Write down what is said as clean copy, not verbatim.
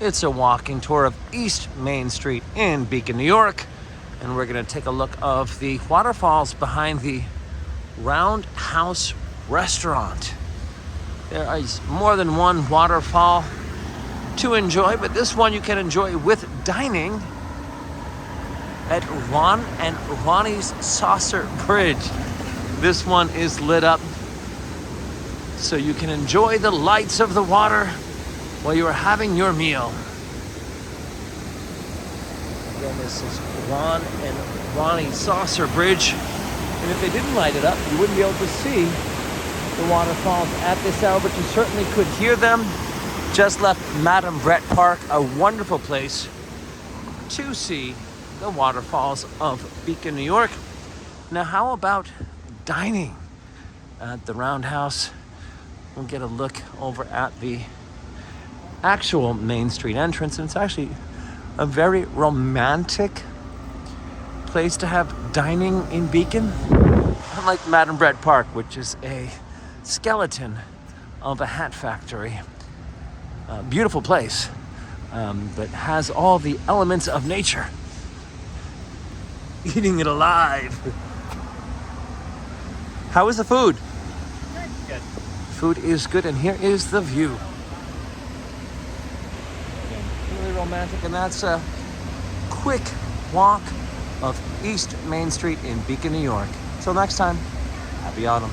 It's a walking tour of East Main Street in Beacon, New York. And we're gonna take a look of the waterfalls behind the Roundhouse restaurant. There is more than one waterfall to enjoy, but this one you can enjoy with dining at Ron and Ronnie's Saucer Bridge. This one is lit up so you can enjoy the lights of the water while you are having your meal. Again, this is Ron and Ronnie Saucer Bridge. And if they didn't light it up, you wouldn't be able to see the waterfalls at this hour, but you certainly could hear them. Just left Madame Brett Park, a wonderful place to see the waterfalls of Beacon, New York. Now, how about dining at the Roundhouse? We'll get a look over at the actual Main Street entrance, and it's actually a very romantic place to have dining in Beacon, unlike Madame Brett Park, which is a skeleton of a hat factory. Beautiful place, but has all the elements of nature. Eating it alive. How is the food? Good. Food is good, and here is the view. Really romantic, and that's a quick walk of East Main Street in Beacon, New York. Till next time, happy autumn.